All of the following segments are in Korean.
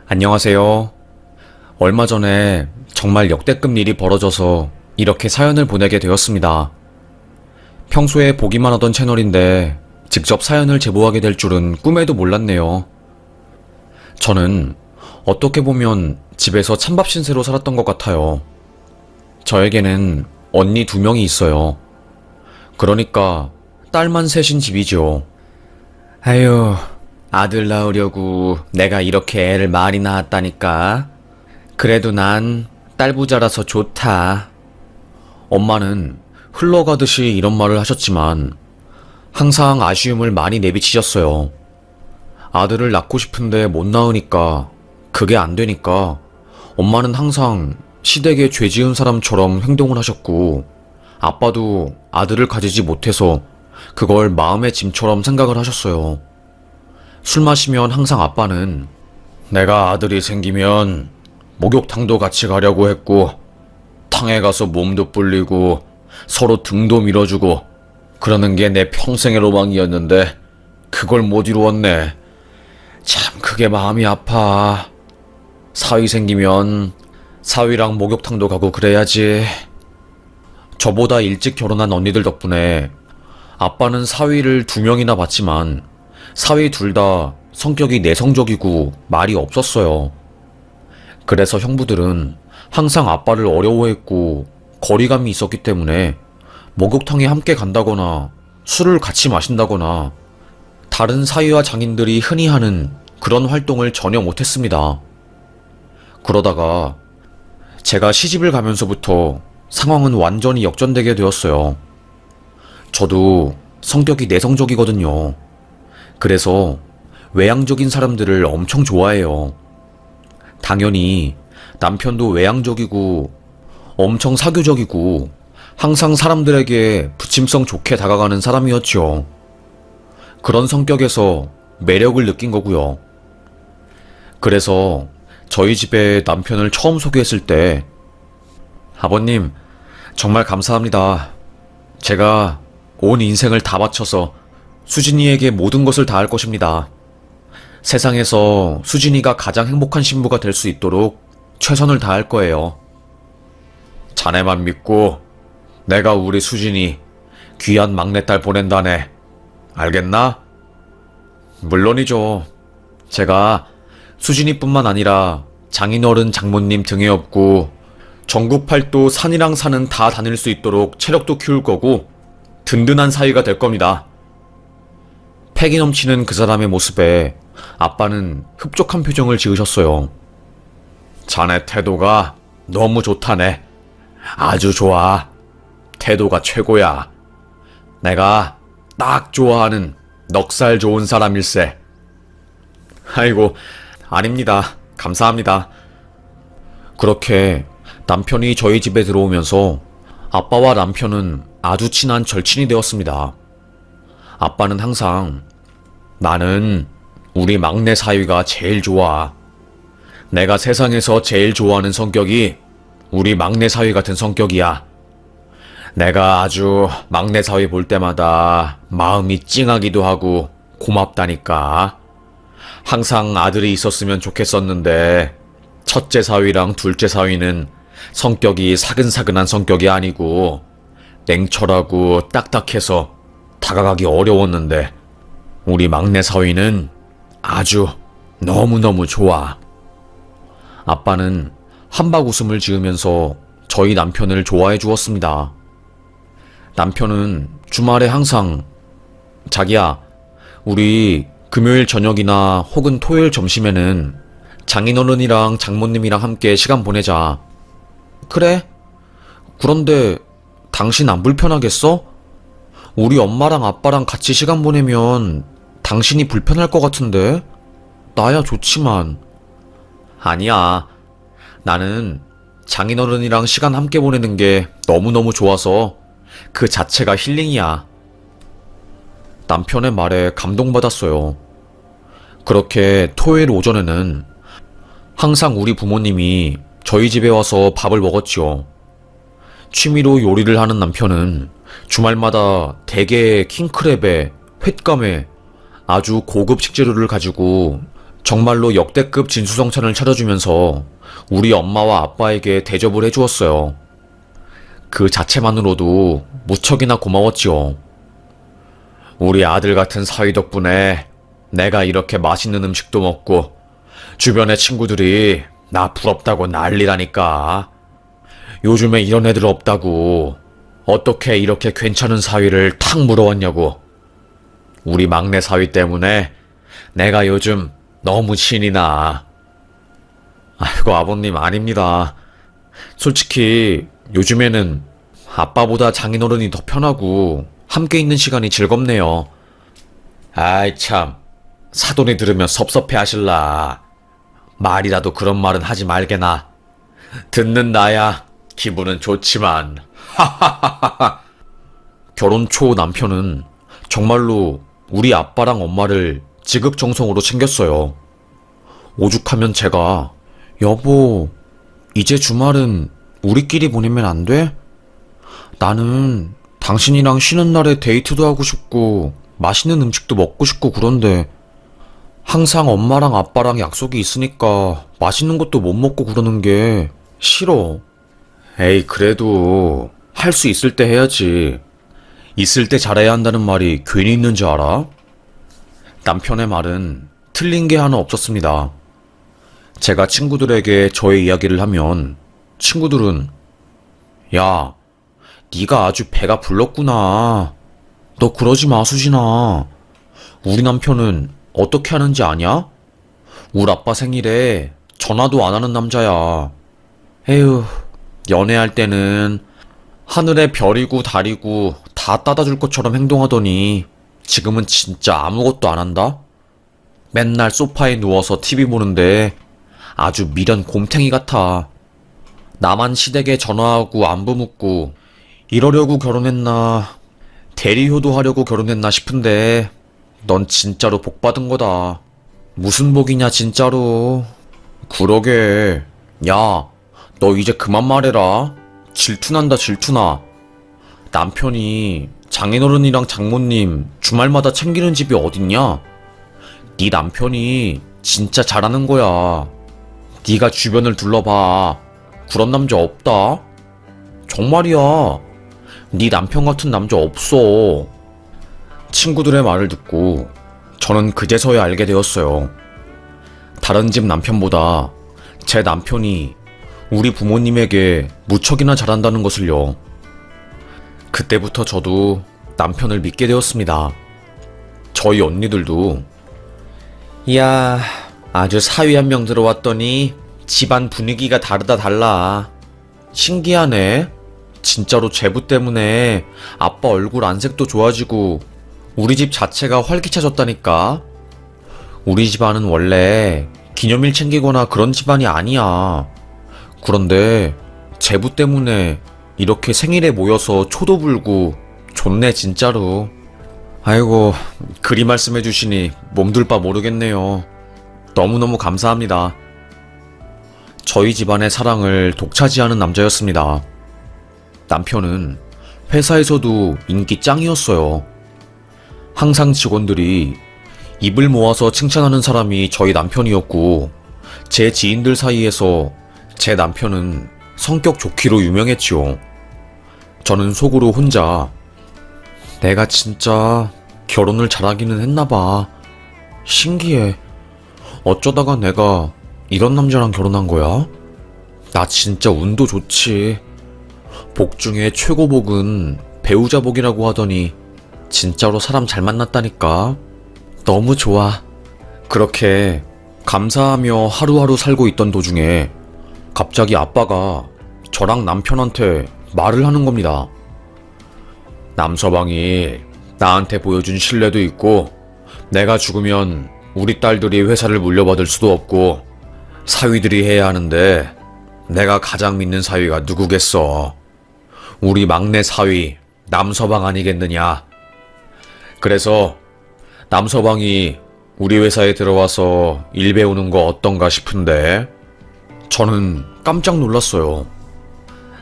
안녕하세요. 얼마 전에 정말 역대급 일이 벌어져서 이렇게 사연을 보내게 되었습니다. 평소에 보기만 하던 채널인데 직접 사연을 제보하게 될 줄은 꿈에도 몰랐네요. 저는 어떻게 보면 집에서 찬밥 신세로 살았던 것 같아요. 저에게는 언니 2명이 있어요. 그러니까 딸만 셋인 집이죠. 아유, 아들 낳으려고 내가 이렇게 애를 많이 낳았다니까. 그래도 난 딸부자라서 좋다. 엄마는 흘러가듯이 이런 말을 하셨지만 항상 아쉬움을 많이 내비치셨어요. 아들을 낳고 싶은데 못 낳으니까, 그게 안 되니까 엄마는 항상 시댁에 죄 지은 사람처럼 행동을 하셨고, 아빠도 아들을 가지지 못해서 그걸 마음의 짐처럼 생각을 하셨어요. 술 마시면 항상 아빠는 내가 아들이 생기면 목욕탕도 같이 가려고 했고, 탕에 가서 몸도 불리고 서로 등도 밀어주고 그러는 게 내 평생의 로망이었는데 그걸 못 이루었네. 참 그게 마음이 아파. 사위 생기면 사위랑 목욕탕도 가고 그래야지. 저보다 일찍 결혼한 언니들 덕분에 아빠는 사위를 2명이나 봤지만 사위 둘 다 성격이 내성적이고 말이 없었어요. 그래서 형부들은 항상 아빠를 어려워했고 거리감이 있었기 때문에 목욕탕에 함께 간다거나 술을 같이 마신다거나 다른 사위와 장인들이 흔히 하는 그런 활동을 전혀 못했습니다. 그러다가 제가 시집을 가면서부터 상황은 완전히 역전되게 되었어요. 저도 성격이 내성적이거든요. 그래서 외향적인 사람들을 엄청 좋아해요. 당연히 남편도 외향적이고 엄청 사교적이고 항상 사람들에게 부침성 좋게 다가가는 사람이었죠. 그런 성격에서 매력을 느낀 거고요. 그래서 저희 집에 남편을 처음 소개했을 때 아버님, 정말 감사합니다. 제가 온 인생을 다 바쳐서 수진이에게 모든 것을 다할 것입니다. 세상에서 수진이가 가장 행복한 신부가 될 수 있도록 최선을 다할 거예요. 자네만 믿고 내가 우리 수진이 귀한 막내딸 보낸다네. 알겠나? 물론이죠. 제가 수진이뿐만 아니라 장인어른 장모님 등에 업고 전국 팔도 산이랑 산은 다 다닐 수 있도록 체력도 키울 거고 든든한 사위가 될 겁니다. 패기 넘치는 그 사람의 모습에 아빠는 흡족한 표정을 지으셨어요. 자네 태도가 너무 좋다네. 아주 좋아. 태도가 최고야. 내가 딱 좋아하는 넉살 좋은 사람일세. 아이고, 아닙니다. 감사합니다. 그렇게 남편이 저희 집에 들어오면서 아빠와 남편은 아주 친한 절친이 되었습니다. 아빠는 항상 나는 우리 막내 사위가 제일 좋아. 내가 세상에서 제일 좋아하는 성격이 우리 막내 사위 같은 성격이야. 내가 아주 막내 사위 볼 때마다 마음이 찡하기도 하고 고맙다니까. 항상 아들이 있었으면 좋겠었는데 첫째 사위랑 둘째 사위는 성격이 사근사근한 성격이 아니고 냉철하고 딱딱해서 다가가기 어려웠는데 우리 막내 사위는 아주 너무너무 좋아. 아빠는 한박 웃음을 지으면서 저희 남편을 좋아해 주었습니다. 남편은 주말에 항상 자기야, 우리 금요일 저녁이나 혹은 토요일 점심에는 장인어른이랑 장모님이랑 함께 시간 보내자. 그래? 그런데 당신 안 불편하겠어? 우리 엄마랑 아빠랑 같이 시간 보내면 당신이 불편할 것 같은데? 나야 좋지만. 아니야. 나는 장인어른이랑 시간 함께 보내는 게 너무너무 좋아서 그 자체가 힐링이야. 남편의 말에 감동받았어요. 그렇게 토요일 오전에는 항상 우리 부모님이 저희 집에 와서 밥을 먹었지요. 취미로 요리를 하는 남편은 주말마다 대게에 킹크랩에 횟감에 아주 고급 식재료를 가지고 정말로 역대급 진수성찬을 차려주면서 우리 엄마와 아빠에게 대접을 해주었어요. 그 자체만으로도 무척이나 고마웠지요. 우리 아들 같은 사위 덕분에 내가 이렇게 맛있는 음식도 먹고 주변의 친구들이 나 부럽다고 난리라니까. 요즘에 이런 애들 없다고. 어떻게 이렇게 괜찮은 사위를 탁 물어왔냐고. 우리 막내 사위 때문에 내가 요즘 너무 신이 나. 아이고, 아버님, 아닙니다. 솔직히 요즘에는 아빠보다 장인어른이 더 편하고 함께 있는 시간이 즐겁네요. 아이 참, 사돈이 들으면 섭섭해 하실라. 말이라도 그런 말은 하지 말게나. 듣는 나야 기분은 좋지만. 하하하하. 결혼 초 남편은 정말로 우리 아빠랑 엄마를 지극정성으로 챙겼어요. 오죽하면 제가 여보, 이제 주말은 우리끼리 보내면 안 돼? 나는 당신이랑 쉬는 날에 데이트도 하고 싶고 맛있는 음식도 먹고 싶고 그런데 항상 엄마랑 아빠랑 약속이 있으니까 맛있는 것도 못 먹고 그러는 게 싫어. 에이, 그래도 할 수 있을 때 해야지. 있을 때 잘해야 한다는 말이 괜히 있는 줄 알아? 남편의 말은 틀린 게 하나 없었습니다. 제가 친구들에게 저의 이야기를 하면 친구들은 야, 네가 아주 배가 불렀구나. 너 그러지 마, 수진아. 우리 남편은 어떻게 하는지 아냐? 우리 아빠 생일에 전화도 안 하는 남자야. 에휴, 연애할 때는 하늘에 별이고 달이고 다 따다 줄 것처럼 행동하더니 지금은 진짜 아무것도 안 한다? 맨날 소파에 누워서 TV 보는데 아주 미련 곰탱이 같아. 나만 시댁에 전화하고 안부 묻고 이러려고 결혼했나, 대리효도 하려고 결혼했나 싶은데 넌 진짜로 복 받은 거다. 무슨 복이냐 진짜로. 그러게. 야, 너 이제 그만 말해라. 질투난다 질투나. 남편이 장인어른이랑 장모님 주말마다 챙기는 집이 어딨냐? 네 남편이 진짜 잘하는 거야. 네가 주변을 둘러봐. 그런 남자 없다. 정말이야. 네 남편 같은 남자 없어. 친구들의 말을 듣고 저는 그제서야 알게 되었어요. 다른 집 남편보다 제 남편이 우리 부모님에게 무척이나 잘한다는 것을요. 그때부터 저도 남편을 믿게 되었습니다. 저희 언니들도 이야, 아주 사위 한 명 들어왔더니 집안 분위기가 다르다 달라. 신기하네. 진짜로 제부 때문에 아빠 얼굴 안색도 좋아지고 우리 집 자체가 활기차졌다니까. 우리 집안은 원래 기념일 챙기거나 그런 집안이 아니야. 그런데 제부 때문에 이렇게 생일에 모여서 초도 불고 좋네 진짜로. 아이고, 그리 말씀해 주시니 몸둘 바 모르겠네요. 너무너무 감사합니다. 저희 집안의 사랑을 독차지하는 남자였습니다. 남편은 회사에서도 인기 짱이었어요. 항상 직원들이 입을 모아서 칭찬하는 사람이 저희 남편이었고, 제 지인들 사이에서 제 남편은 성격 좋기로 유명했지요. 저는 속으로 혼자 내가 진짜 결혼을 잘하기는 했나봐. 신기해. 어쩌다가 내가 이런 남자랑 결혼한 거야? 나 진짜 운도 좋지. 복 중에 최고 복은 배우자 복이라고 하더니 진짜로 사람 잘 만났다니까. 너무 좋아. 그렇게 감사하며 하루하루 살고 있던 도중에 갑자기 아빠가 저랑 남편한테 말을 하는 겁니다. 남서방이 나한테 보여준 신뢰도 있고 내가 죽으면 우리 딸들이 회사를 물려받을 수도 없고 사위들이 해야 하는데 내가 가장 믿는 사위가 누구겠어. 우리 막내 사위 남서방 아니겠느냐. 그래서 남서방이 우리 회사에 들어와서 일 배우는 거 어떤가 싶은데. 저는 깜짝 놀랐어요.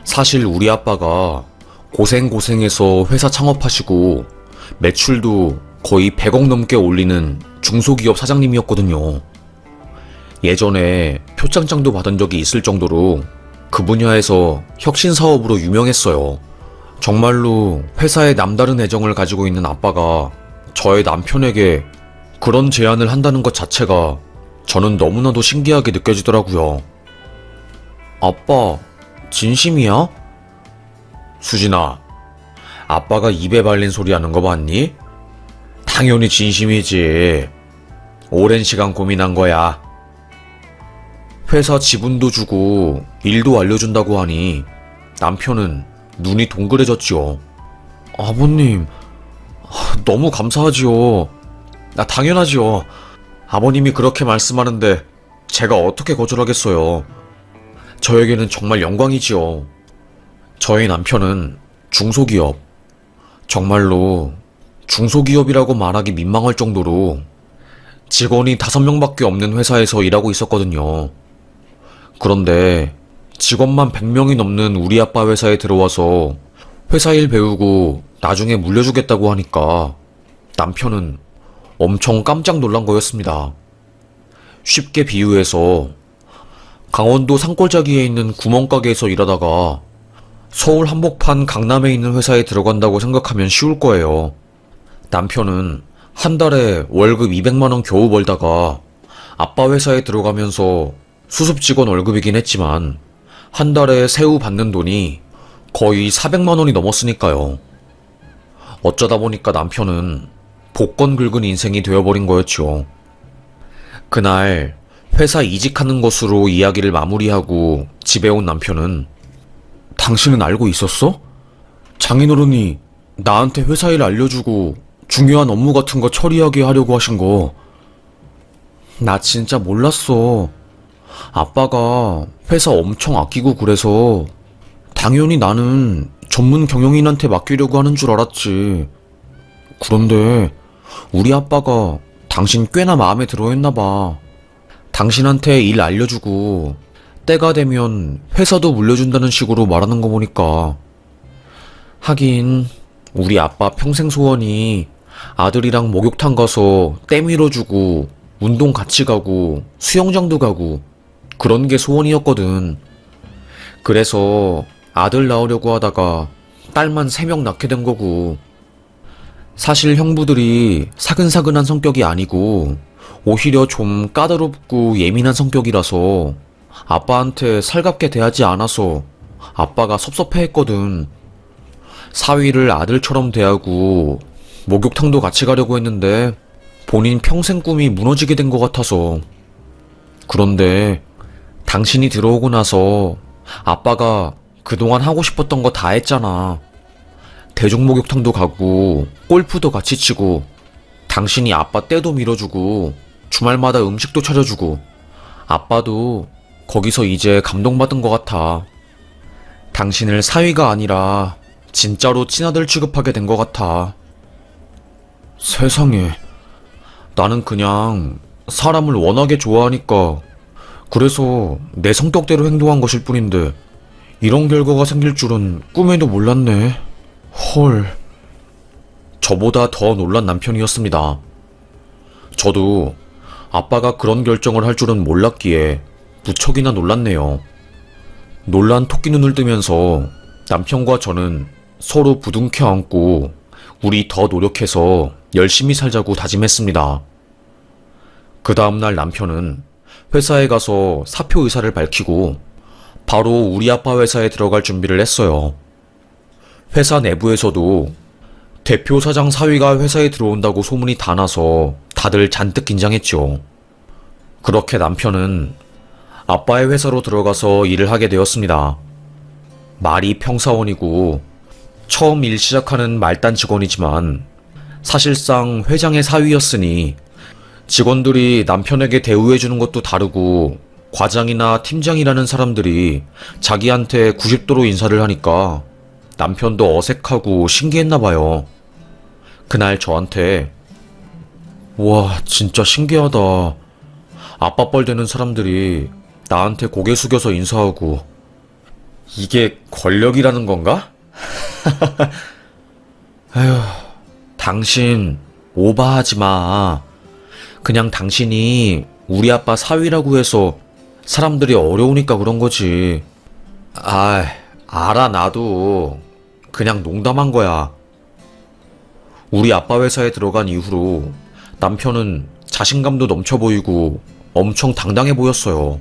사실 우리 아빠가 고생해서 회사 창업하시고 매출도 거의 100억 넘게 올리는 중소기업 사장님이었거든요. 예전에 표창장도 받은 적이 있을 정도로 그 분야에서 혁신 사업으로 유명했어요. 정말로 회사에 남다른 애정을 가지고 있는 아빠가 저의 남편에게 그런 제안을 한다는 것 자체가 저는 너무나도 신기하게 느껴지더라고요. 아빠, 진심이야? 수진아, 아빠가 입에 발린 소리 하는 거 봤니? 당연히 진심이지. 오랜 시간 고민한 거야. 회사 지분도 주고 일도 알려준다고 하니 남편은 눈이 동그래졌지요. 아버님, 너무 감사하지요. 당연하지요. 아버님이 그렇게 말씀하는데 제가 어떻게 거절하겠어요. 저에게는 정말 영광이지요. 저희 남편은 중소기업, 정말로 중소기업이라고 말하기 민망할 정도로 직원이 5명밖에 없는 회사에서 일하고 있었거든요. 그런데 직원만 100명이 넘는 우리 아빠 회사에 들어와서 회사 일 배우고 나중에 물려주겠다고 하니까 남편은 엄청 깜짝 놀란 거였습니다. 쉽게 비유해서 강원도 산골짜기에 있는 구멍가게에서 일하다가 서울 한복판 강남에 있는 회사에 들어간다고 생각하면 쉬울 거예요. 남편은 한 달에 월급 200만원 겨우 벌다가 아빠 회사에 들어가면서 수습 직원 월급이긴 했지만 한 달에 세후 받는 돈이 거의 400만원이 넘었으니까요. 어쩌다 보니까 남편은 복권 긁은 인생이 되어버린 거였죠. 그날 회사 이직하는 것으로 이야기를 마무리하고 집에 온 남편은 당신은 알고 있었어? 장인어른이 나한테 회사 일 알려주고 중요한 업무 같은 거 처리하게 하려고 하신 거. 나 진짜 몰랐어. 아빠가 회사 엄청 아끼고 그래서 당연히 나는 전문 경영인한테 맡기려고 하는 줄 알았지. 그런데 우리 아빠가 당신 꽤나 마음에 들어 했나봐. 당신한테 일 알려주고 때가 되면 회사도 물려준다는 식으로 말하는 거 보니까. 하긴 우리 아빠 평생 소원이 아들이랑 목욕탕 가서 때 밀어주고 운동 같이 가고 수영장도 가고 그런 게 소원이었거든. 그래서 아들 낳으려고 하다가 딸만 3명 낳게 된 거고. 사실 형부들이 사근사근한 성격이 아니고 오히려 좀 까다롭고 예민한 성격이라서 아빠한테 살갑게 대하지 않아서 아빠가 섭섭해했거든. 사위를 아들처럼 대하고 목욕탕도 같이 가려고 했는데 본인 평생 꿈이 무너지게 된 것 같아서. 그런데 당신이 들어오고 나서 아빠가 그동안 하고 싶었던 거 다 했잖아. 대중목욕탕도 가고 골프도 같이 치고 당신이 아빠 때도 밀어주고 주말마다 음식도 차려주고 아빠도 거기서 이제 감동받은 것 같아. 당신을 사위가 아니라 진짜로 친아들 취급하게 된 것 같아. 세상에, 나는 그냥 사람을 워낙에 좋아하니까 그래서 내 성격대로 행동한 것일 뿐인데 이런 결과가 생길 줄은 꿈에도 몰랐네. 헐. 저보다 더 놀란 남편이었습니다. 저도 아빠가 그런 결정을 할 줄은 몰랐기에 무척이나 놀랐네요. 놀란 토끼 눈을 뜨면서 남편과 저는 서로 부둥켜 안고 우리 더 노력해서 열심히 살자고 다짐했습니다. 그 다음날 남편은 회사에 가서 사표 의사를 밝히고 바로 우리 아빠 회사에 들어갈 준비를 했어요. 회사 내부에서도 대표 사장 사위가 회사에 들어온다고 소문이 다 나서 다들 잔뜩 긴장했죠. 그렇게 남편은 아빠의 회사로 들어가서 일을 하게 되었습니다. 말이 평사원이고 처음 일 시작하는 말단 직원이지만 사실상 회장의 사위였으니 직원들이 남편에게 대우해주는 것도 다르고 과장이나 팀장이라는 사람들이 자기한테 90도로 인사를 하니까 남편도 어색하고 신기했나봐요. 그날 저한테 와, 진짜 신기하다. 아빠 뻘 되는 사람들이 나한테 고개 숙여서 인사하고 이게 권력이라는 건가? 에휴, 당신 오버하지 마. 그냥 당신이 우리 아빠 사위라고 해서 사람들이 어려우니까 그런 거지. 아, 알아, 나도. 그냥 농담한 거야. 우리 아빠 회사에 들어간 이후로 남편은 자신감도 넘쳐 보이고 엄청 당당해 보였어요.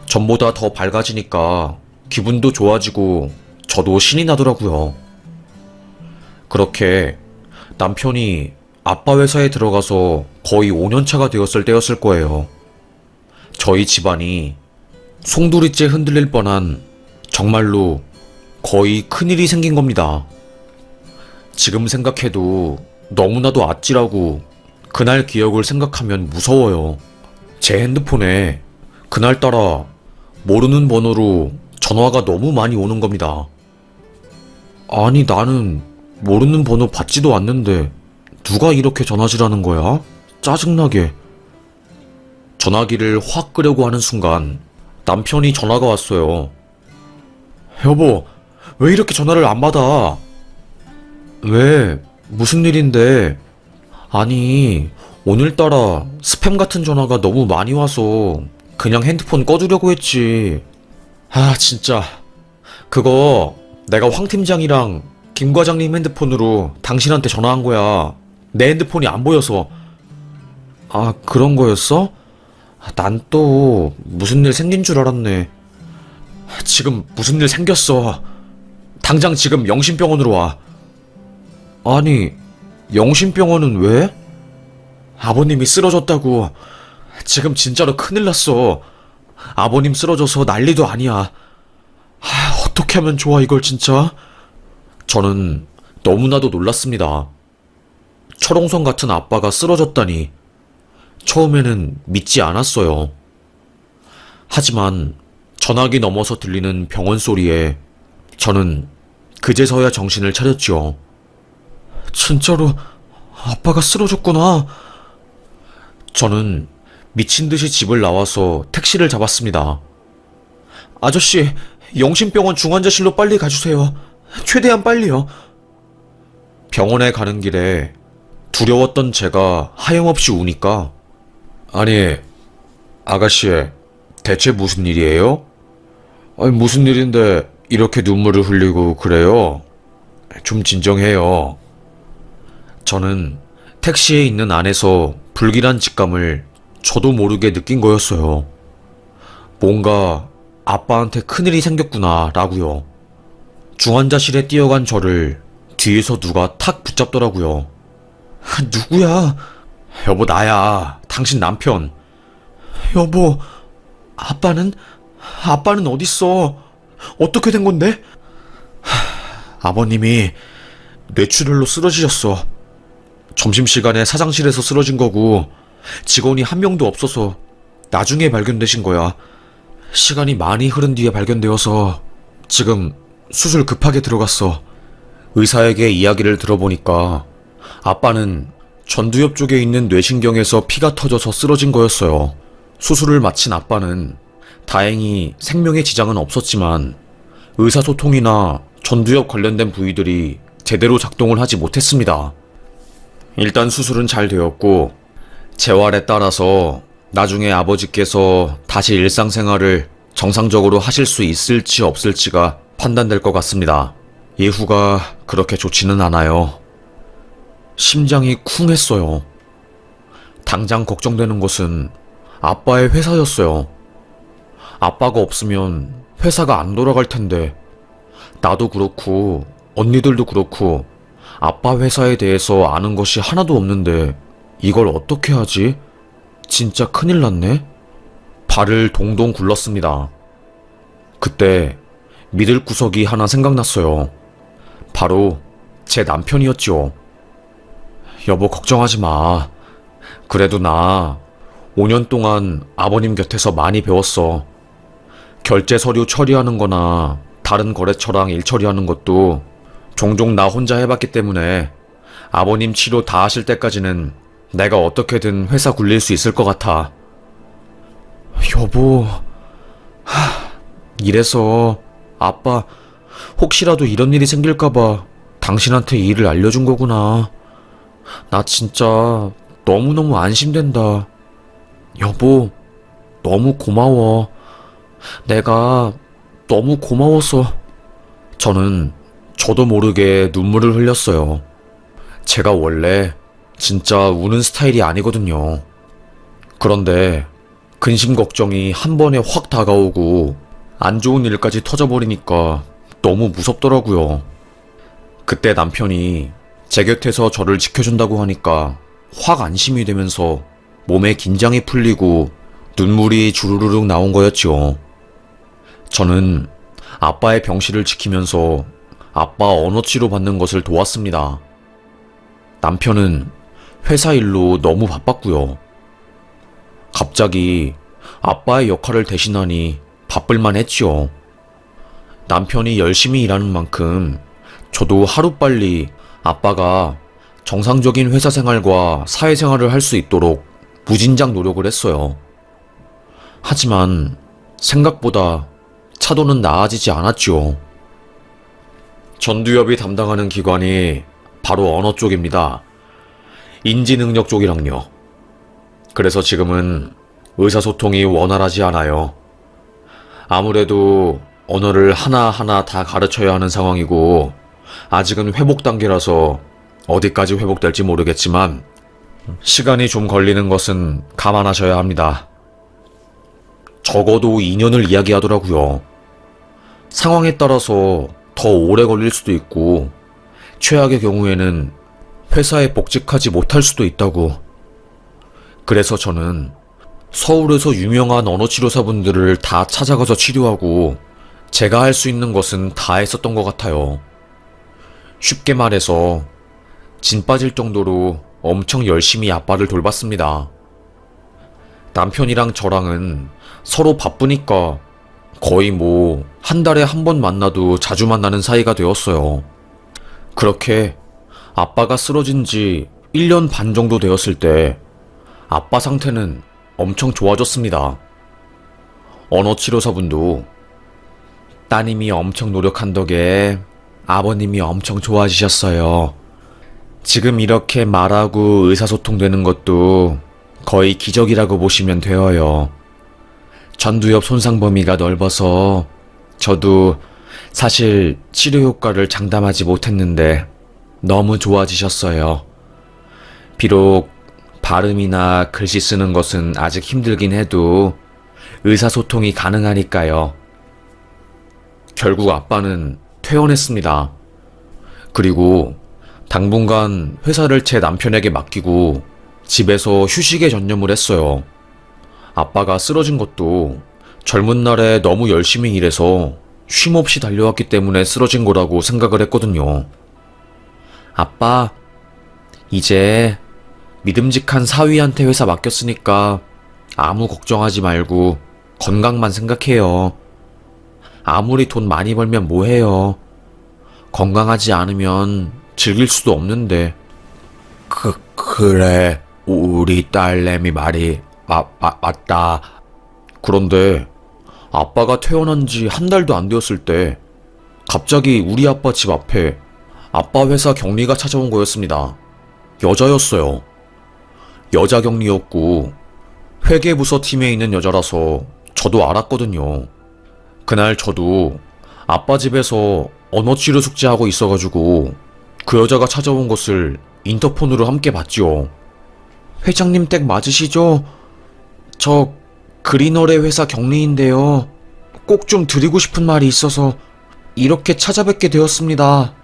전보다 더 밝아지니까 기분도 좋아지고 저도 신이 나더라고요. 그렇게 남편이 아빠 회사에 들어가서 거의 5년차가 되었을 때였을 거예요. 저희 집안이 송두리째 흔들릴 뻔한 정말로 거의 큰일이 생긴 겁니다. 지금 생각해도 너무나도 아찔하고 그날 기억을 생각하면 무서워요. 제 핸드폰에 그날따라 모르는 번호로 전화가 너무 많이 오는 겁니다. 아니, 나는 모르는 번호 받지도 않는데 누가 이렇게 전화질하는 거야? 짜증나게. 전화기를 확 끄려고 하는 순간 남편이 전화가 왔어요. 여보, 왜 이렇게 전화를 안 받아? 왜? 무슨 일인데? 아니, 오늘따라 스팸 같은 전화가 너무 많이 와서 그냥 핸드폰 꺼두려고 했지. 아, 진짜. 그거 내가 황 팀장이랑 김 과장님 핸드폰으로 당신한테 전화한 거야. 내 핸드폰이 안 보여서. 아, 그런 거였어? 난 또 무슨 일 생긴 줄 알았네. 지금 무슨 일 생겼어. 당장 지금 영신병원으로 와. 아니, 영신병원은 왜? 아버님이 쓰러졌다고. 지금 진짜로 큰일 났어. 아버님 쓰러져서 난리도 아니야. 어떻게 하면 좋아, 이걸 진짜? 저는 너무나도 놀랐습니다. 철옹성 같은 아빠가 쓰러졌다니. 처음에는 믿지 않았어요. 하지만 전화기 넘어서 들리는 병원 소리에 저는 그제서야 정신을 차렸죠. 진짜로 아빠가 쓰러졌구나. 저는 미친 듯이 집을 나와서 택시를 잡았습니다. 아저씨, 영신병원 중환자실로 빨리 가주세요. 최대한 빨리요. 병원에 가는 길에 두려웠던 제가 하염없이 우니까, 아니, 아가씨, 대체 무슨 일이에요? 아니, 무슨 일인데 이렇게 눈물을 흘리고 그래요? 좀 진정해요. 저는 택시에 있는 안에서 불길한 직감을 저도 모르게 느낀 거였어요. 뭔가 아빠한테 큰일이 생겼구나 라고요. 중환자실에 뛰어간 저를 뒤에서 누가 탁 붙잡더라고요. 누구야? 여보, 나야. 당신 남편. 여보, 아빠는 어딨어? 어떻게 된 건데? 아버님이 뇌출혈로 쓰러지셨어. 점심시간에 사장실에서 쓰러진 거고 직원이 한 명도 없어서 나중에 발견되신 거야. 시간이 많이 흐른 뒤에 발견되어서 지금 수술 급하게 들어갔어. 의사에게 이야기를 들어보니까 아빠는 전두엽 쪽에 있는 뇌신경에서 피가 터져서 쓰러진 거였어요. 수술을 마친 아빠는 다행히 생명에 지장은 없었지만 의사소통이나 전두엽 관련된 부위들이 제대로 작동을 하지 못했습니다. 일단 수술은 잘 되었고 재활에 따라서 나중에 아버지께서 다시 일상생활을 정상적으로 하실 수 있을지 없을지가 판단될 것 같습니다. 예후가 그렇게 좋지는 않아요. 심장이 쿵 했어요. 당장 걱정되는 것은 아빠의 회사였어요. 아빠가 없으면 회사가 안 돌아갈 텐데 나도 그렇고 언니들도 그렇고 아빠 회사에 대해서 아는 것이 하나도 없는데 이걸 어떻게 하지? 진짜 큰일 났네? 발을 동동 굴렀습니다. 그때 믿을 구석이 하나 생각났어요. 바로 제 남편이었죠. 여보, 걱정하지 마. 그래도 나 5년 동안 아버님 곁에서 많이 배웠어. 결제 서류 처리하는 거나 다른 거래처랑 일 처리하는 것도 종종 나 혼자 해봤기 때문에 아버님 치료 다 하실 때까지는 내가 어떻게든 회사 굴릴 수 있을 것 같아. 여보, 이래서 아빠 혹시라도 이런 일이 생길까봐 당신한테 이 일을 알려준 거구나. 나 진짜 너무너무 안심된다. 여보, 너무 고마워. 내가 너무 고마워서. 저는 저도 모르게 눈물을 흘렸어요. 제가 원래 진짜 우는 스타일이 아니거든요. 그런데 근심 걱정이 한 번에 확 다가오고 안 좋은 일까지 터져버리니까 너무 무섭더라고요. 그때 남편이 제 곁에서 저를 지켜준다고 하니까 확 안심이 되면서 몸에 긴장이 풀리고 눈물이 주르륵 나온 거였죠. 저는 아빠의 병실을 지키면서 아빠 언어치료 받는 것을 도왔습니다. 남편은 회사 일로 너무 바빴고요. 갑자기 아빠의 역할을 대신하니 바쁠만 했지요. 남편이 열심히 일하는 만큼 저도 하루빨리 아빠가 정상적인 회사 생활과 사회생활을 할 수 있도록 무진장 노력을 했어요. 하지만 생각보다 차도는 나아지지 않았죠. 전두엽이 담당하는 기관이 바로 언어 쪽입니다. 인지능력 쪽이랑요. 그래서 지금은 의사소통이 원활하지 않아요. 아무래도 언어를 하나하나 다 가르쳐야 하는 상황이고 아직은 회복 단계라서 어디까지 회복될지 모르겠지만 시간이 좀 걸리는 것은 감안하셔야 합니다. 적어도 2년을 이야기하더라고요. 상황에 따라서 더 오래 걸릴 수도 있고 최악의 경우에는 회사에 복직하지 못할 수도 있다고. 그래서 저는 서울에서 유명한 언어치료사분들을 다 찾아가서 치료하고 제가 할 수 있는 것은 다 했었던 것 같아요. 쉽게 말해서 진 빠질 정도로 엄청 열심히 아빠를 돌봤습니다. 남편이랑 저랑은 서로 바쁘니까 거의 한 달에 한 번 만나도 자주 만나는 사이가 되었어요. 그렇게 아빠가 쓰러진 지 1년 반 정도 되었을 때 아빠 상태는 엄청 좋아졌습니다. 언어치료사분도 따님이 엄청 노력한 덕에 아버님이 엄청 좋아지셨어요. 지금 이렇게 말하고 의사소통되는 것도 거의 기적이라고 보시면 되어요. 전두엽 손상 범위가 넓어서 저도 사실 치료 효과를 장담하지 못했는데 너무 좋아지셨어요. 비록 발음이나 글씨 쓰는 것은 아직 힘들긴 해도 의사소통이 가능하니까요. 결국 아빠는 퇴원했습니다. 그리고 당분간 회사를 제 남편에게 맡기고 집에서 휴식에 전념을 했어요. 아빠가 쓰러진 것도 젊은 날에 너무 열심히 일해서 쉼없이 달려왔기 때문에 쓰러진 거라고 생각을 했거든요. 아빠, 이제 믿음직한 사위한테 회사 맡겼으니까 아무 걱정하지 말고 건강만 생각해요. 아무리 돈 많이 벌면 뭐해요. 건강하지 않으면 즐길 수도 없는데. 그래. 우리 딸내미 말이 맞다. 그런데 아빠가 퇴원한 지 한 달도 안 되었을 때 갑자기 우리 아빠 집 앞에 아빠 회사 격리가 찾아온 거였습니다. 여자였어요. 여자 격리였고 회계부서 팀에 있는 여자라서 저도 알았거든요. 그날 저도 아빠 집에서 언어치료 숙제하고 있어가지고 그 여자가 찾아온 것을 인터폰으로 함께 봤죠. 회장님 댁 맞으시죠? 저 그린월의 회사 격리인데요. 꼭 좀 드리고 싶은 말이 있어서 이렇게 찾아뵙게 되었습니다.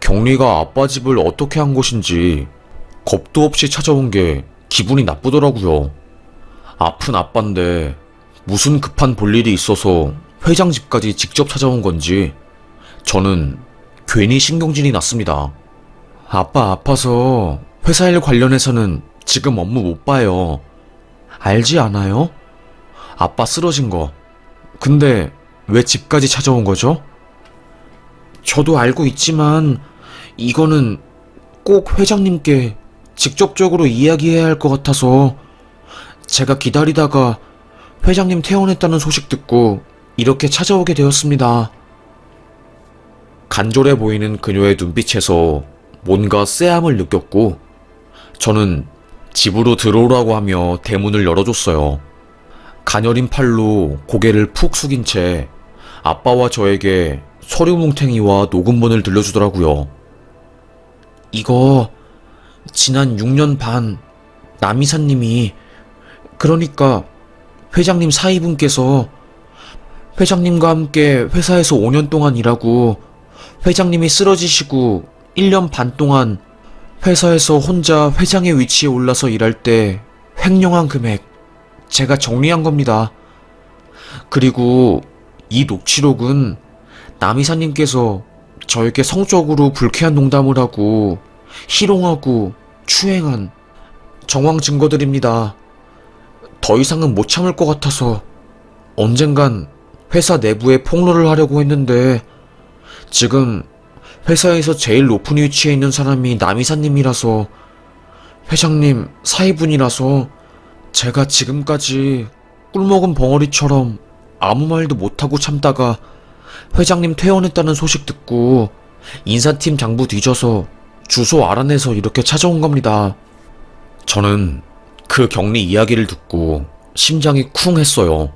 격리가 아빠 집을 어떻게 한 것인지 겁도 없이 찾아온 게 기분이 나쁘더라고요. 아픈 아빠인데 무슨 급한 볼일이 있어서 회장 집까지 직접 찾아온 건지 저는 괜히 신경질이 났습니다. 아빠 아파서 회사 일 관련해서는 지금 업무 못 봐요. 알지 않아요? 아빠 쓰러진 거. 근데 왜 집까지 찾아온 거죠? 저도 알고 있지만 이거는 꼭 회장님께 직접적으로 이야기해야 할 것 같아서 제가 기다리다가 회장님 퇴원했다는 소식 듣고 이렇게 찾아오게 되었습니다. 간절해 보이는 그녀의 눈빛에서 뭔가 쎄함을 느꼈고 저는 집으로 들어오라고 하며 대문을 열어줬어요. 가녀린 팔로 고개를 푹 숙인 채 아빠와 저에게 서류 뭉탱이와 녹음본을 들려주더라고요. 이거 지난 6년 반 남이사님이, 그러니까 회장님 사위분께서 회장님과 함께 회사에서 5년 동안 일하고 회장님이 쓰러지시고 1년 반 동안 회사에서 혼자 회장의 위치에 올라서 일할 때 횡령한 금액 제가 정리한 겁니다. 그리고 이 녹취록은 남이사님께서 저에게 성적으로 불쾌한 농담을 하고 희롱하고 추행한 정황 증거들입니다. 더 이상은 못 참을 것 같아서 언젠간 회사 내부에 폭로를 하려고 했는데 지금 회사에서 제일 높은 위치에 있는 사람이 남이사님이라서 회장님 사위분이라서 제가 지금까지 꿀먹은 벙어리처럼 아무 말도 못하고 참다가 회장님 퇴원했다는 소식 듣고 인사팀 장부 뒤져서 주소 알아내서 이렇게 찾아온 겁니다. 저는 그 격리 이야기를 듣고 심장이 쿵 했어요.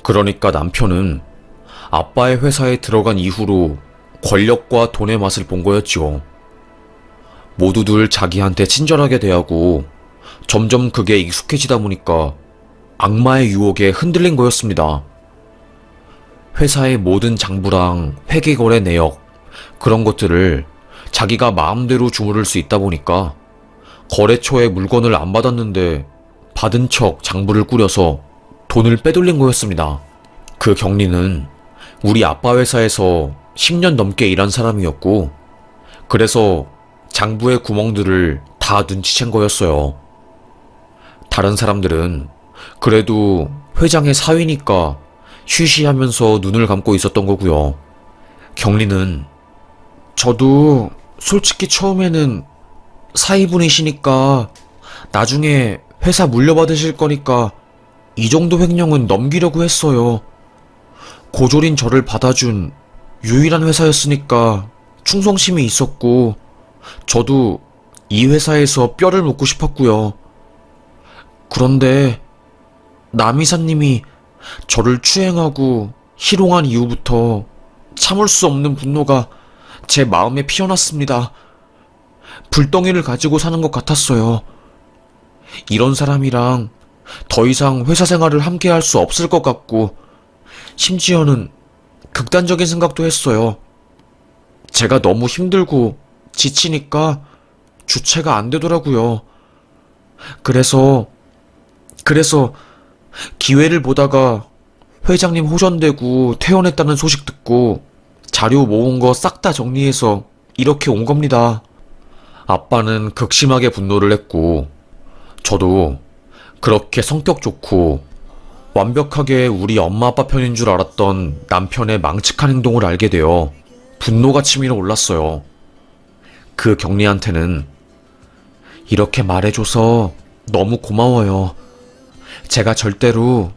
그러니까 남편은 아빠의 회사에 들어간 이후로 권력과 돈의 맛을 본 거였죠. 모두들 자기한테 친절하게 대하고 점점 그게 익숙해지다 보니까 악마의 유혹에 흔들린 거였습니다. 회사의 모든 장부랑 회계거래 내역, 그런 것들을 자기가 마음대로 주무를 수 있다 보니까 거래처에 물건을 안 받았는데 받은 척 장부를 꾸려서 돈을 빼돌린 거였습니다. 그 경리는 우리 아빠 회사에서 10년 넘게 일한 사람이었고, 그래서 장부의 구멍들을 다 눈치챈 거였어요. 다른 사람들은 그래도 회장의 사위니까 쉬쉬하면서 눈을 감고 있었던 거고요. 경리는 저도 솔직히 처음에는 사위분이시니까 나중에 회사 물려받으실 거니까 이 정도 횡령은 넘기려고 했어요. 고졸인 저를 받아준 유일한 회사였으니까 충성심이 있었고 저도 이 회사에서 뼈를 묻고 싶었고요. 그런데 남이사님이 저를 추행하고 희롱한 이후부터 참을 수 없는 분노가 제 마음에 피어났습니다. 불덩이를 가지고 사는 것 같았어요. 이런 사람이랑 더 이상 회사 생활을 함께 할 수 없을 것 같고, 심지어는 극단적인 생각도 했어요. 제가 너무 힘들고 지치니까 주체가 안 되더라고요. 그래서 기회를 보다가 회장님 호전되고 퇴원했다는 소식 듣고 자료 모은 거 싹 다 정리해서 이렇게 온 겁니다. 아빠는 극심하게 분노를 했고, 저도 그렇게 성격 좋고 완벽하게 우리 엄마 아빠 편인 줄 알았던 남편의 망측한 행동을 알게 되어 분노가 치밀어 올랐어요. 그 경리한테는 이렇게 말해줘서 너무 고마워요. 제가 절대로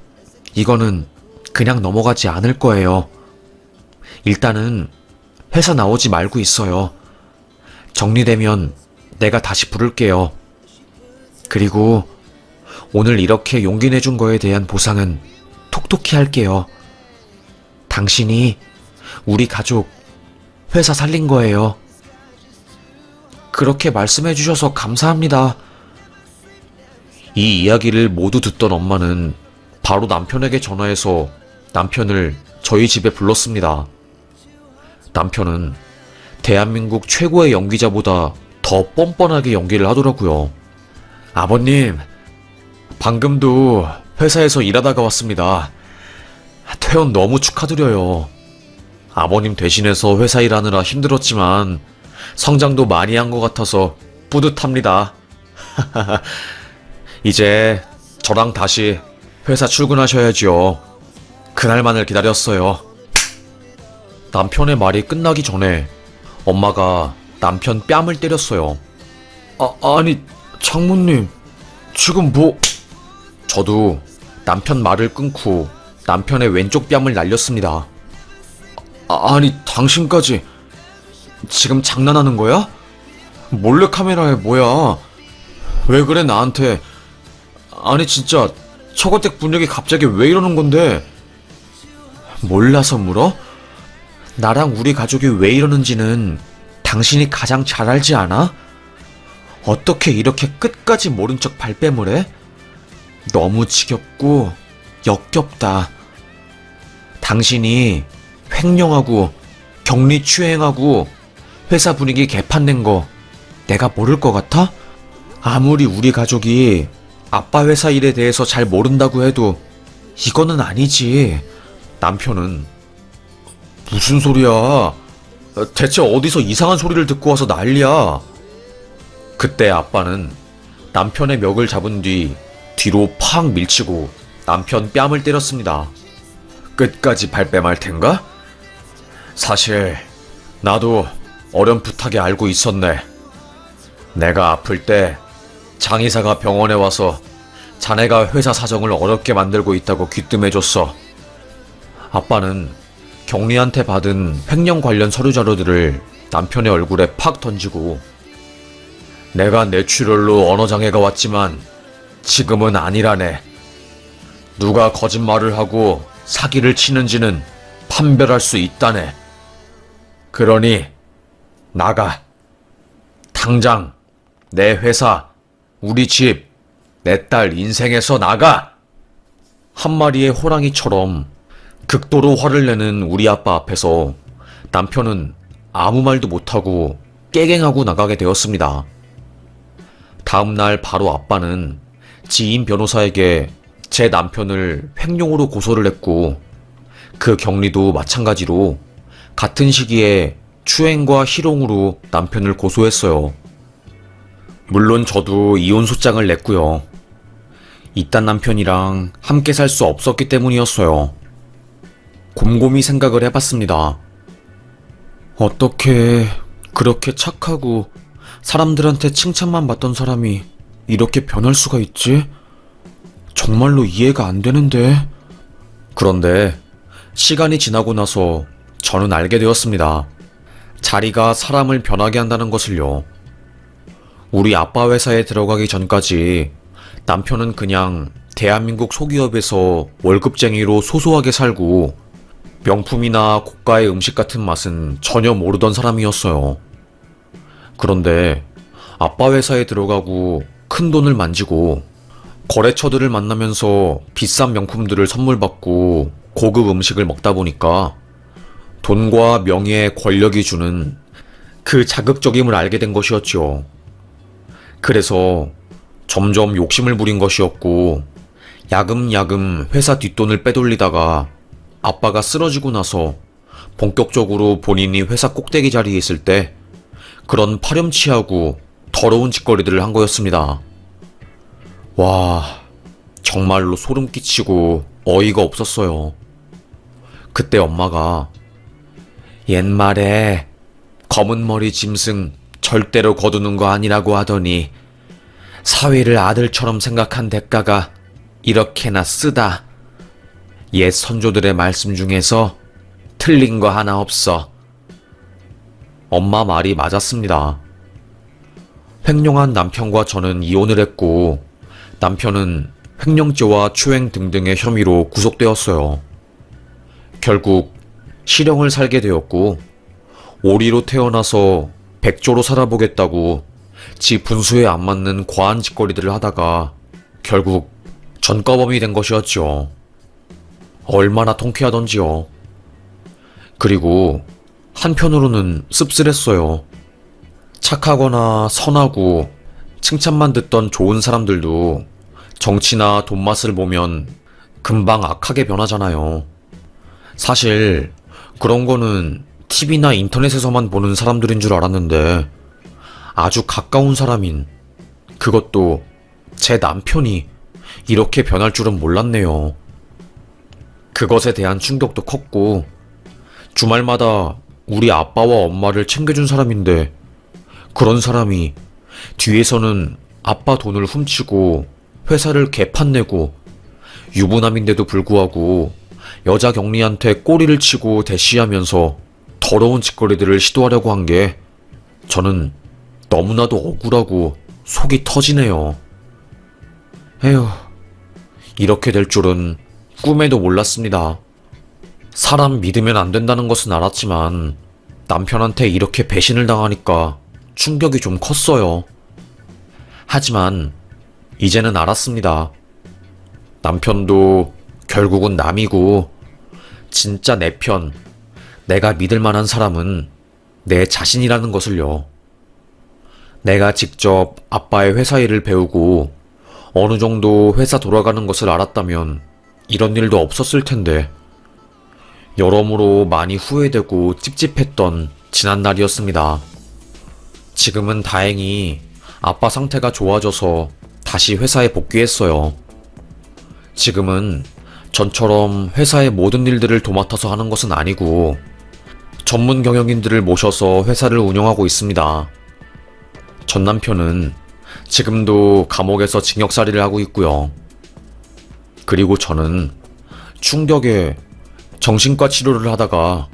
이거는 그냥 넘어가지 않을 거예요. 일단은 회사 나오지 말고 있어요. 정리되면 내가 다시 부를게요. 그리고 오늘 이렇게 용기 내준 거에 대한 보상은 톡톡히 할게요. 당신이 우리 가족 회사 살린 거예요. 그렇게 말씀해 주셔서 감사합니다. 이 이야기를 모두 듣던 엄마는 바로 남편에게 전화해서 남편을 저희 집에 불렀습니다. 남편은 대한민국 최고의 연기자보다 더 뻔뻔하게 연기를 하더라고요. 아버님, 방금도 회사에서 일하다가 왔습니다. 퇴원 너무 축하드려요. 아버님 대신해서 회사 일하느라 힘들었지만 성장도 많이 한 것 같아서 뿌듯합니다. 이제 저랑 다시 회사 출근하셔야지요. 그날만을 기다렸어요. 남편의 말이 끝나기 전에 엄마가 남편 뺨을 때렸어요. 아니, 장모님, 지금 뭐... 저도 남편 말을 끊고 남편의 왼쪽 뺨을 날렸습니다. 아니, 당신까지 지금 장난하는 거야? 몰래카메라에 뭐야? 왜 그래 나한테? 아니 진짜 처거댁 분위기 갑자기 왜 이러는 건데? 몰라서 물어? 나랑 우리 가족이 왜 이러는지는 당신이 가장 잘 알지 않아? 어떻게 이렇게 끝까지 모른 척 발뺌을 해? 너무 지겹고 역겹다. 당신이 횡령하고 격리추행하고 회사 분위기 개판낸 거 내가 모를 것 같아? 아무리 우리 가족이 아빠 회사 일에 대해서 잘 모른다고 해도 이거는 아니지. 남편은 무슨 소리야? 대체 어디서 이상한 소리를 듣고 와서 난리야? 그때 아빠는 남편의 멱을 잡은 뒤로 팍 밀치고 남편 뺨을 때렸습니다. 끝까지 발뺌할 텐가? 사실 나도 어렴풋하게 알고 있었네. 내가 아플 때 장의사가 병원에 와서 자네가 회사 사정을 어렵게 만들고 있다고 귀뜸해줬어. 아빠는 경리한테 받은 횡령 관련 서류 자료들을 남편의 얼굴에 팍 던지고 내가 뇌출혈로 언어장애가 왔지만 지금은 아니라네. 누가 거짓말을 하고 사기를 치는지는 판별할 수 있다네. 그러니 나가. 당장 내 회사, 우리 집, 내 딸 인생에서 나가! 한 마리의 호랑이처럼 극도로 화를 내는 우리 아빠 앞에서 남편은 아무 말도 못하고 깨갱하고 나가게 되었습니다. 다음날 바로 아빠는 지인 변호사에게 제 남편을 횡령으로 고소를 했고 그 격리도 마찬가지로 같은 시기에 추행과 희롱으로 남편을 고소했어요. 물론 저도 이혼 소장을 냈고요. 이딴 남편이랑 함께 살 수 없었기 때문이었어요. 곰곰이 생각을 해봤습니다. 어떻게 그렇게 착하고 사람들한테 칭찬만 받던 사람이 이렇게 변할 수가 있지? 정말로 이해가 안 되는데. 그런데 시간이 지나고 나서 저는 알게 되었습니다. 자리가 사람을 변하게 한다는 것을요. 우리 아빠 회사에 들어가기 전까지 남편은 그냥 대한민국 소기업에서 월급쟁이로 소소하게 살고 명품이나 고가의 음식 같은 맛은 전혀 모르던 사람이었어요. 그런데 아빠 회사에 들어가고 큰 돈을 만지고 거래처들을 만나면서 비싼 명품들을 선물 받고 고급 음식을 먹다 보니까 돈과 명예, 권력이 주는 그 자극적임을 알게 된 것이었죠. 그래서 점점 욕심을 부린 것이었고 야금야금 회사 뒷돈을 빼돌리다가 아빠가 쓰러지고 나서 본격적으로 본인이 회사 꼭대기 자리에 있을 때 그런 파렴치하고 더러운 짓거리들을 한 거였습니다. 와, 정말로 소름 끼치고 어이가 없었어요. 그때 엄마가 옛말에 검은 머리 짐승 절대로 거두는 거 아니라고 하더니 사위를 아들처럼 생각한 대가가 이렇게나 쓰다. 옛 선조들의 말씀 중에서 틀린 거 하나 없어. 엄마 말이 맞았습니다. 횡령한 남편과 저는 이혼을 했고 남편은 횡령죄와 추행 등등의 혐의로 구속되었어요. 결국 실형을 살게 되었고 오리로 태어나서 백조로 살아보겠다고 지 분수에 안 맞는 과한 짓거리들을 하다가 결국 전과범이 된 것이었죠. 얼마나 통쾌하던지요. 그리고 한편으로는 씁쓸했어요. 착하거나 선하고 칭찬만 듣던 좋은 사람들도 정치나 돈맛을 보면 금방 악하게 변하잖아요. 사실 그런 거는 TV나 인터넷에서만 보는 사람들인 줄 알았는데 아주 가까운 사람인, 그것도 제 남편이 이렇게 변할 줄은 몰랐네요. 그것에 대한 충격도 컸고 주말마다 우리 아빠와 엄마를 챙겨준 사람인데 그런 사람이 뒤에서는 아빠 돈을 훔치고 회사를 개판내고 유부남인데도 불구하고 여자 격리한테 꼬리를 치고 대시하면서 더러운 짓거리들을 시도하려고 한 게 저는 너무나도 억울하고 속이 터지네요. 에휴, 이렇게 될 줄은 꿈에도 몰랐습니다. 사람 믿으면 안 된다는 것은 알았지만 남편한테 이렇게 배신을 당하니까 충격이 좀 컸어요. 하지만 이제는 알았습니다. 남편도 결국은 남이고 진짜 내 편, 내가 믿을 만한 사람은 내 자신이라는 것을요. 내가 직접 아빠의 회사 일을 배우고 어느 정도 회사 돌아가는 것을 알았다면 이런 일도 없었을 텐데 여러모로 많이 후회되고 찝찝했던 지난 날이었습니다. 지금은 다행히 아빠 상태가 좋아져서 다시 회사에 복귀했어요. 지금은 전처럼 회사의 모든 일들을 도맡아서 하는 것은 아니고 전문 경영인들을 모셔서 회사를 운영하고 있습니다. 전 남편은 지금도 감옥에서 징역살이를 하고 있고요. 그리고 저는 충격에 정신과 치료를 하다가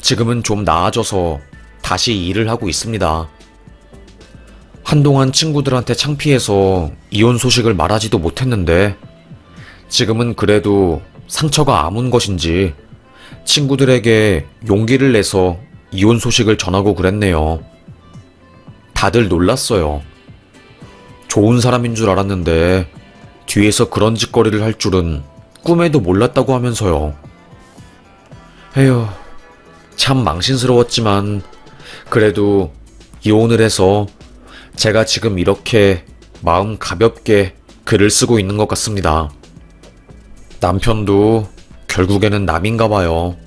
지금은 좀 나아져서 다시 일을 하고 있습니다. 한동안 친구들한테 창피해서 이혼 소식을 말하지도 못했는데 지금은 그래도 상처가 아문 것인지 친구들에게 용기를 내서 이혼 소식을 전하고 그랬네요. 다들 놀랐어요. 좋은 사람인 줄 알았는데 뒤에서 그런 짓거리를 할 줄은 꿈에도 몰랐다고 하면서요. 에휴, 참 망신스러웠지만 그래도 이혼을 해서 제가 지금 이렇게 마음 가볍게 글을 쓰고 있는 것 같습니다. 남편도 결국에는 남인가 봐요.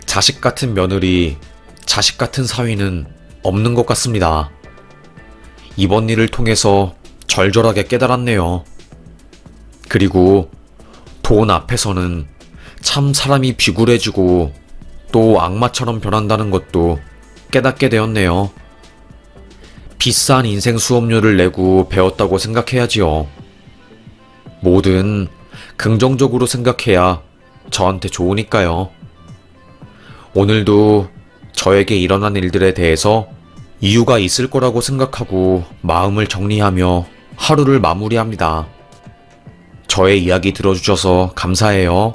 자식 같은 며느리, 자식 같은 사위는 없는 것 같습니다. 이번 일을 통해서 절절하게 깨달았네요. 그리고 돈 앞에서는 참 사람이 비굴해지고 또 악마처럼 변한다는 것도 깨닫게 되었네요. 비싼 인생 수업료를 내고 배웠다고 생각해야지요. 뭐든 긍정적으로 생각해야 저한테 좋으니까요. 오늘도 저에게 일어난 일들에 대해서 이유가 있을 거라고 생각하고 마음을 정리하며 하루를 마무리합니다. 저의 이야기 들어주셔서 감사해요.